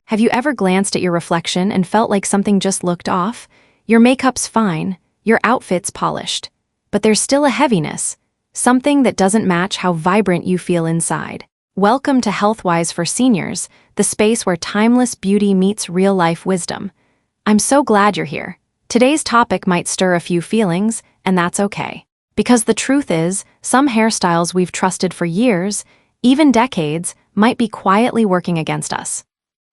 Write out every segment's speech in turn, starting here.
Have you ever glanced at your reflection and felt like something just looked off? Your makeup's fine, your outfit's polished, but there's still a heaviness, something that doesn't match how vibrant you feel inside. Welcome to Healthwise for Seniors, the space where timeless beauty meets real-life wisdom. I'm so glad you're here. Today's topic might stir a few feelings, and that's okay. Because the truth is, some hairstyles we've trusted for years, even decades, might be quietly working against us.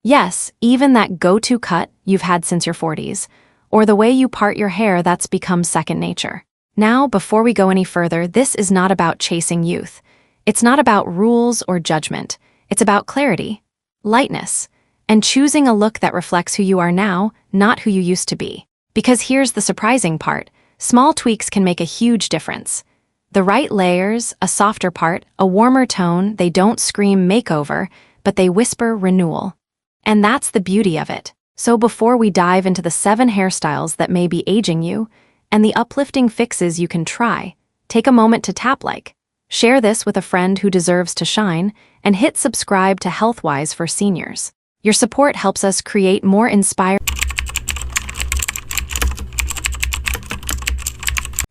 Yes, even that go-to cut you've had since your 40s, or the way you part your hair that's become second nature. Now, before we go any further, this is not about chasing youth. It's not about rules or judgment. It's about clarity, lightness, and choosing a look that reflects who you are now, not who you used to be. Because here's the surprising part. Small tweaks can make a huge difference. The right layers, a softer part, a warmer tone, they don't scream makeover, but they whisper renewal. And that's the beauty of it. So before we dive into the 7 hairstyles that may be aging you, and the uplifting fixes you can try, take a moment to tap like, share this with a friend who deserves to shine, and hit subscribe to Healthwise for Seniors. Your support helps us create more inspiring.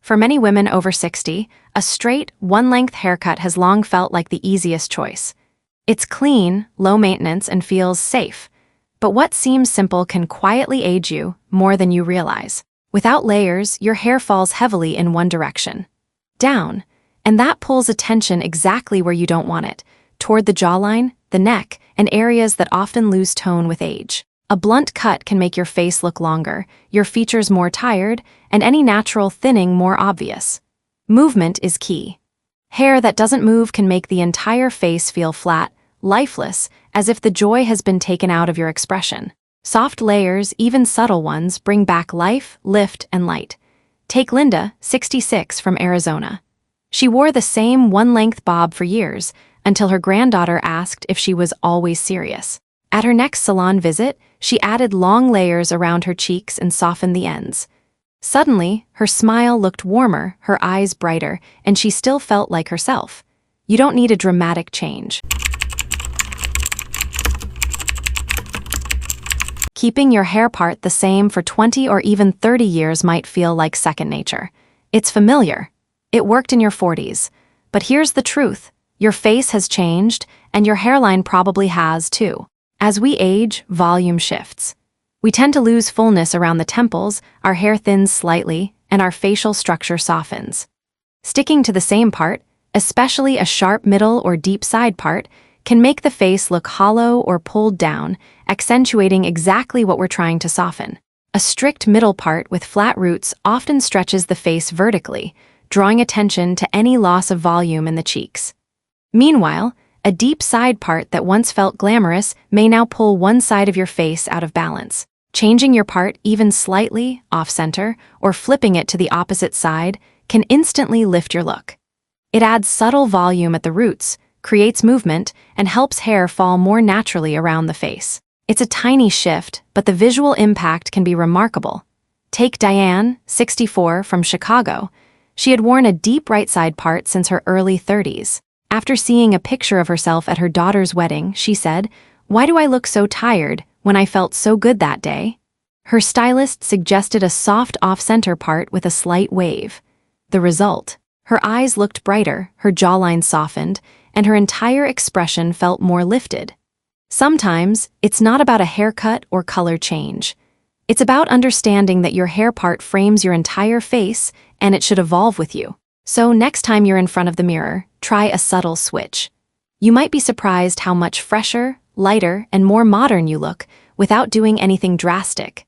For many women over 60, a straight, one-length haircut has long felt like the easiest choice. It's clean, low maintenance, and feels safe. But what seems simple can quietly age you more than you realize. Without layers, your hair falls heavily in one direction, down, and that pulls attention exactly where you don't want it, toward the jawline, the neck, and areas that often lose tone with age. A blunt cut can make your face look longer, your features more tired, and any natural thinning more obvious. Movement is key. Hair that doesn't move can make the entire face feel flat, lifeless, as if the joy has been taken out of your expression. Soft layers, even subtle ones, bring back life, lift, and light. Take Linda, 66, from Arizona. She wore the same one-length bob for years, until her granddaughter asked if she was always serious. At her next salon visit, she added long layers around her cheeks and softened the ends. Suddenly, her smile looked warmer, her eyes brighter, and she still felt like herself. You don't need a dramatic change. Keeping your hair part the same for 20 or even 30 years might feel like second nature. It's familiar. It worked in your 40s. But here's the truth. Your face has changed, and your hairline probably has too. As we age, volume shifts. We tend to lose fullness around the temples, our hair thins slightly, and our facial structure softens. Sticking to the same part, especially a sharp middle or deep side part, can make the face look hollow or pulled down, accentuating exactly what we're trying to soften. A strict middle part with flat roots often stretches the face vertically, drawing attention to any loss of volume in the cheeks. Meanwhile, a deep side part that once felt glamorous may now pull one side of your face out of balance. Changing your part even slightly, off-center, or flipping it to the opposite side can instantly lift your look. It adds subtle volume at the roots, creates movement, and helps hair fall more naturally around the face. It's a tiny shift, but the visual impact can be remarkable. Take Diane, 64, from Chicago. She had worn a deep right side part since her early 30s. After seeing a picture of herself at her daughter's wedding, she said, "Why do I look so tired when I felt so good that day?" Her stylist suggested a soft off-center part with a slight wave. The result? Her eyes looked brighter, her jawline softened, and her entire expression felt more lifted. Sometimes, it's not about a haircut or color change. It's about understanding that your hair part frames your entire face, and it should evolve with you. So next time you're in front of the mirror, try a subtle switch. You might be surprised how much fresher, lighter, and more modern you look without doing anything drastic.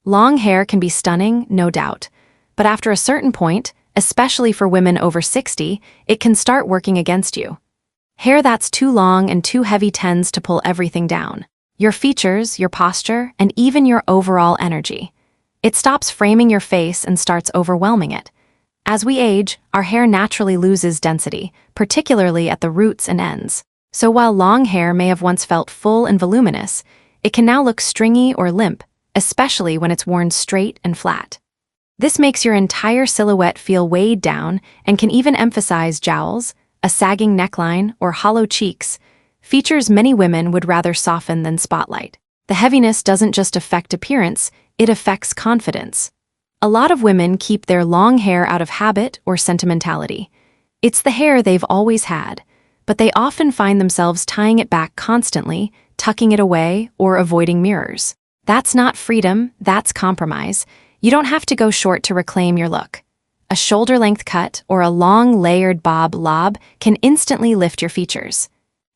Long hair can be stunning, no doubt. But after a certain point, especially for women over 60, it can start working against you. Hair that's too long and too heavy tends to pull everything down. Your features, your posture, and even your overall energy. It stops framing your face and starts overwhelming it. As we age, our hair naturally loses density, particularly at the roots and ends. So while long hair may have once felt full and voluminous, it can now look stringy or limp, especially when it's worn straight and flat. This makes your entire silhouette feel weighed down and can even emphasize jowls, a sagging neckline, or hollow cheeks, features many women would rather soften than spotlight. The heaviness doesn't just affect appearance, it affects confidence. A lot of women keep their long hair out of habit or sentimentality. It's the hair they've always had, but they often find themselves tying it back constantly, tucking it away, or avoiding mirrors. That's not freedom, that's compromise. You don't have to go short to reclaim your look. A shoulder-length cut or a long layered lob can instantly lift your features.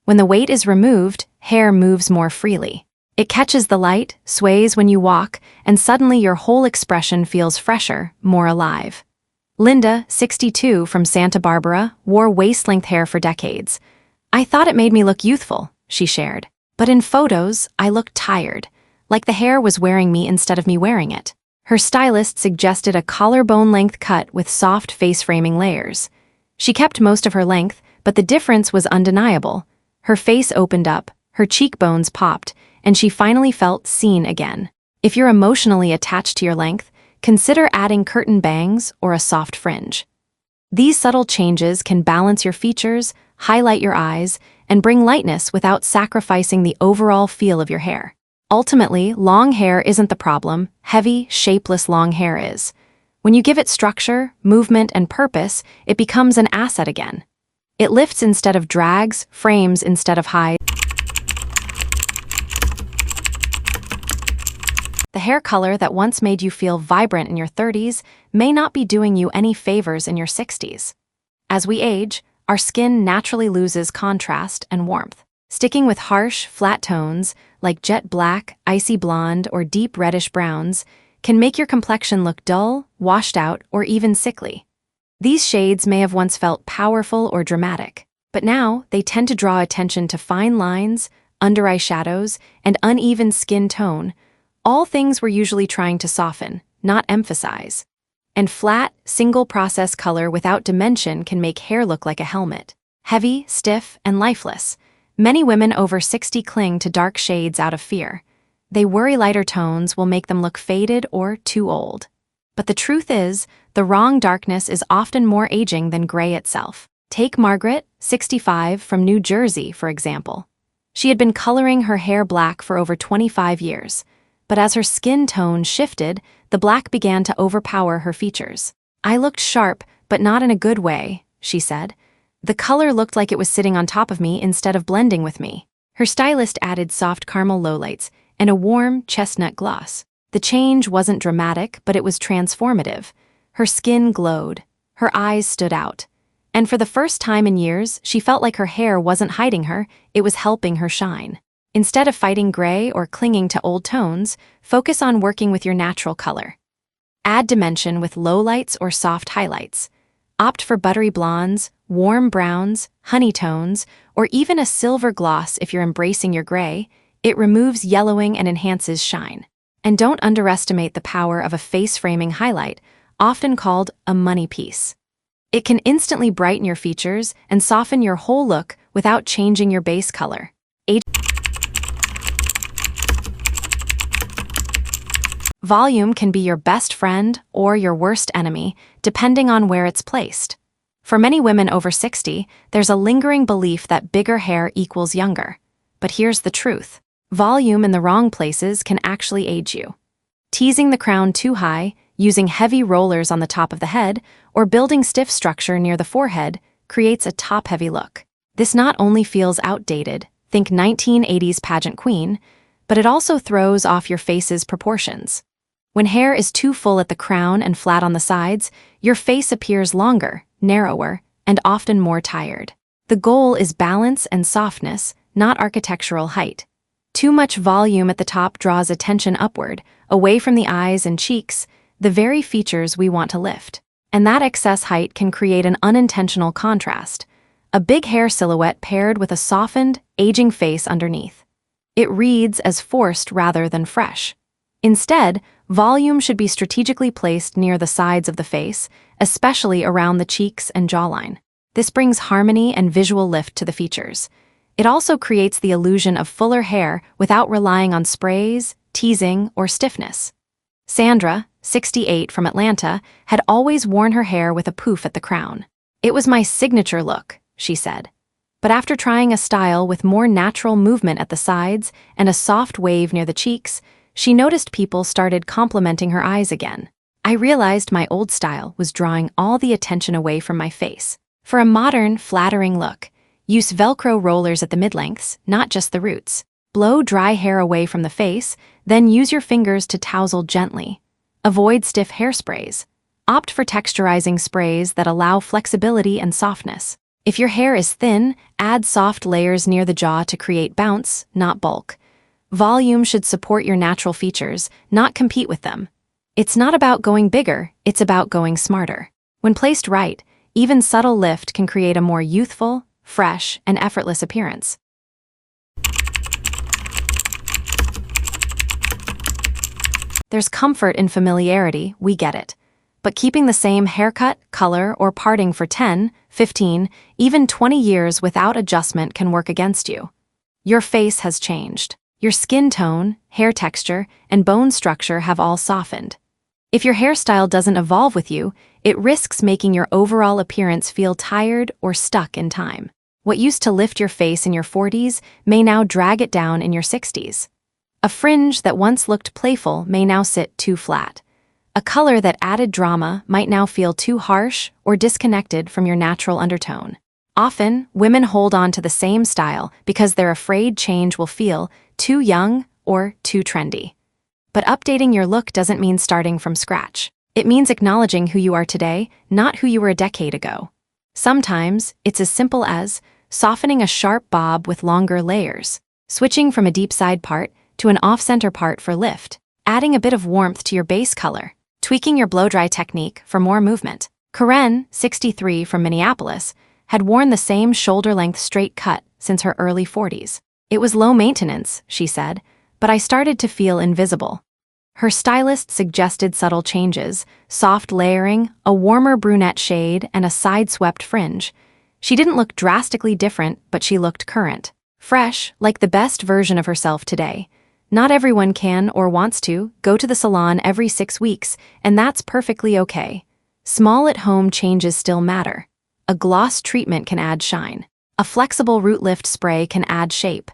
When the weight is removed, hair moves more freely. It catches the light, sways when you walk, and suddenly your whole expression feels fresher, more alive. Linda, 62, from Santa Barbara, wore waist-length hair for decades. "I thought it made me look youthful," she shared. "But in photos, I looked tired, like the hair was wearing me instead of me wearing it." Her stylist suggested a collarbone-length cut with soft face-framing layers. She kept most of her length, but the difference was undeniable. Her face opened up, her cheekbones popped, and she finally felt seen again. If you're emotionally attached to your length, consider adding curtain bangs or a soft fringe. These subtle changes can balance your features, highlight your eyes, and bring lightness without sacrificing the overall feel of your hair. Ultimately, long hair isn't the problem, heavy, shapeless long hair is. When you give it structure, movement, and purpose, it becomes an asset again. It lifts instead of drags, frames instead of hides. The hair color that once made you feel vibrant in your 30s may not be doing you any favors in your 60s. As we age, our skin naturally loses contrast and warmth. Sticking with harsh, flat tones, like jet black, icy blonde, or deep reddish browns, can make your complexion look dull, washed out, or even sickly. These shades may have once felt powerful or dramatic, but now they tend to draw attention to fine lines, under-eye shadows, and uneven skin tone, all things we're usually trying to soften, not emphasize. And flat, single-process color without dimension can make hair look like a helmet. Heavy, stiff, and lifeless. Many women over 60 cling to dark shades out of fear. They worry lighter tones will make them look faded or too old. But the truth is, the wrong darkness is often more aging than gray itself. Take Margaret, 65, from New Jersey, for example. She had been coloring her hair black for over 25 years, but as her skin tone shifted, the black began to overpower her features. "I looked sharp, but not in a good way," she said. "The color looked like it was sitting on top of me instead of blending with me." Her stylist added soft caramel lowlights and a warm chestnut gloss. The change wasn't dramatic, but it was transformative. Her skin glowed. Her eyes stood out. And for the first time in years, she felt like her hair wasn't hiding her, it was helping her shine. Instead of fighting gray or clinging to old tones, focus on working with your natural color. Add dimension with lowlights or soft highlights. Opt for buttery blondes, warm browns, honey tones, or even a silver gloss if you're embracing your gray. It removes yellowing and enhances shine. And don't underestimate the power of a face-framing highlight, often called a money piece. It can instantly brighten your features and soften your whole look without changing your base color. Volume can be your best friend or your worst enemy, depending on where it's placed. For many women over 60, there's a lingering belief that bigger hair equals younger. But here's the truth. Volume in the wrong places can actually age you. Teasing the crown too high, using heavy rollers on the top of the head, or building stiff structure near the forehead creates a top-heavy look. This not only feels outdated, think 1980s pageant queen, but it also throws off your face's proportions. When hair is too full at the crown and flat on the sides, your face appears longer, narrower, and often more tired. The goal is balance and softness, not architectural height. Too much volume at the top draws attention upward, away from the eyes and cheeks, the very features we want to lift. And that excess height can create an unintentional contrast, a big hair silhouette paired with a softened, aging face underneath. It reads as forced rather than fresh. Instead, volume should be strategically placed near the sides of the face, especially around the cheeks and jawline. This brings harmony and visual lift to the features. It also creates the illusion of fuller hair without relying on sprays, teasing, or stiffness. Sandra, 68, from Atlanta, had always worn her hair with a poof at the crown. "It was my signature look," she said. But after trying a style with more natural movement at the sides and a soft wave near the cheeks, she noticed people started complimenting her eyes again. I realized my old style was drawing all the attention away from my face. For a modern, flattering look, use Velcro rollers at the mid-lengths, not just the roots. Blow dry hair away from the face, then use your fingers to tousle gently. Avoid stiff hairsprays. Opt for texturizing sprays that allow flexibility and softness. If your hair is thin, add soft layers near the jaw to create bounce, not bulk. Volume should support your natural features, not compete with them. It's not about going bigger, it's about going smarter. When placed right, even subtle lift can create a more youthful, fresh, and effortless appearance. There's comfort in familiarity, we get it. But keeping the same haircut, color, or parting for 10, 15, even 20 years without adjustment can work against you. Your face has changed. Your skin tone, hair texture, and bone structure have all softened. If your hairstyle doesn't evolve with you, it risks making your overall appearance feel tired or stuck in time. What used to lift your face in your 40s may now drag it down in your 60s. A fringe that once looked playful may now sit too flat. A color that added drama might now feel too harsh or disconnected from your natural undertone. Often, women hold on to the same style because they're afraid change will feel too young or too trendy. But updating your look doesn't mean starting from scratch. It means acknowledging who you are today, not who you were a decade ago. Sometimes, it's as simple as softening a sharp bob with longer layers, switching from a deep side part to an off-center part for lift, adding a bit of warmth to your base color, tweaking your blow-dry technique for more movement. Karen, 63 from Minneapolis, had worn the same shoulder-length straight cut since her early 40s. It was low maintenance, she said, but I started to feel invisible. Her stylist suggested subtle changes, soft layering, a warmer brunette shade, and a side-swept fringe. She didn't look drastically different, but she looked current. Fresh, like the best version of herself today. Not everyone can or wants to go to the salon every 6 weeks, and that's perfectly okay. Small at-home changes still matter. A gloss treatment can add shine. A flexible root lift spray can add shape.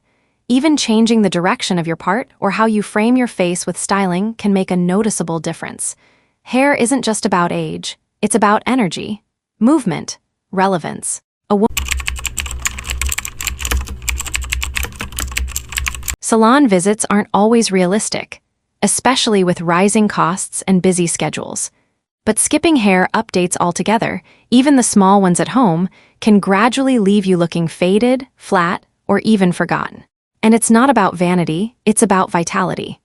Even changing the direction of your part or how you frame your face with styling can make a noticeable difference. Hair isn't just about age, it's about energy, movement, relevance. Salon visits aren't always realistic, especially with rising costs and busy schedules. But skipping hair updates altogether, even the small ones at home, can gradually leave you looking faded, flat, or even forgotten. And it's not about vanity, it's about vitality.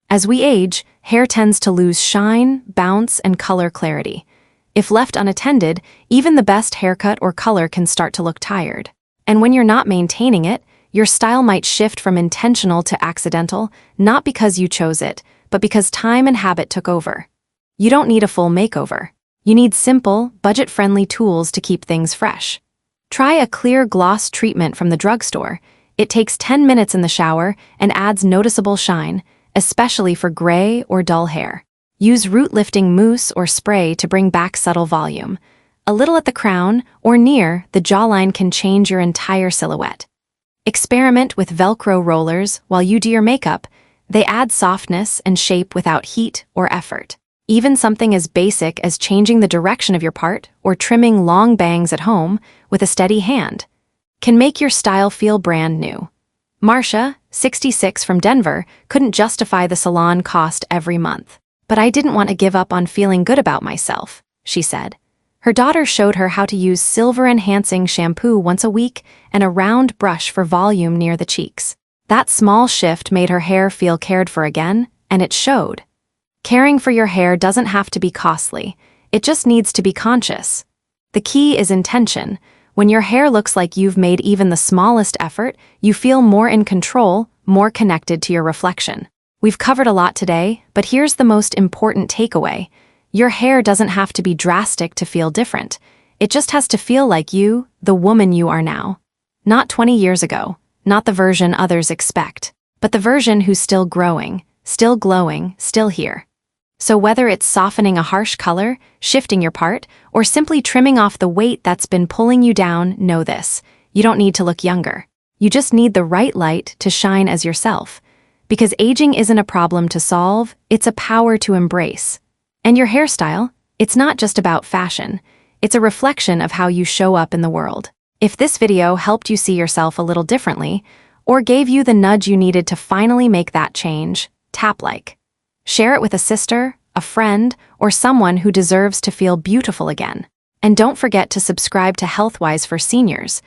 As we age, hair tends to lose shine, bounce, and color clarity. If left unattended, even the best haircut or color can start to look tired. And when you're not maintaining it, your style might shift from intentional to accidental, not because you chose it, but because time and habit took over. You don't need a full makeover. You need simple, budget-friendly tools to keep things fresh. Try a clear gloss treatment from the drugstore. It takes 10 minutes in the shower and adds noticeable shine, especially for gray or dull hair. Use root-lifting mousse or spray to bring back subtle volume. A little at the crown or near the jawline can change your entire silhouette. Experiment with Velcro rollers while you do your makeup. They add softness and shape without heat or effort. Even something as basic as changing the direction of your part or trimming long bangs at home with a steady hand can make your style feel brand new. Marcia, 66 from Denver, couldn't justify the salon cost every month. But I didn't want to give up on feeling good about myself, she said. Her daughter showed her how to use silver-enhancing shampoo once a week and a round brush for volume near the cheeks. That small shift made her hair feel cared for again, and it showed. Caring for your hair doesn't have to be costly. It just needs to be conscious. The key is intention. When your hair looks like you've made even the smallest effort, you feel more in control, more connected to your reflection. We've covered a lot today, but here's the most important takeaway. Your hair doesn't have to be drastic to feel different. It just has to feel like you, the woman you are now. Not 20 years ago, not the version others expect, but the version who's still growing, still glowing, still here. So whether it's softening a harsh color, shifting your part, or simply trimming off the weight that's been pulling you down, know this: you don't need to look younger. You just need the right light to shine as yourself. Because aging isn't a problem to solve, it's a power to embrace. And your hairstyle? It's not just about fashion. It's a reflection of how you show up in the world. If this video helped you see yourself a little differently, or gave you the nudge you needed to finally make that change, tap like. Share it with a sister, a friend, or someone who deserves to feel beautiful again. And don't forget to subscribe to Healthwise for Seniors,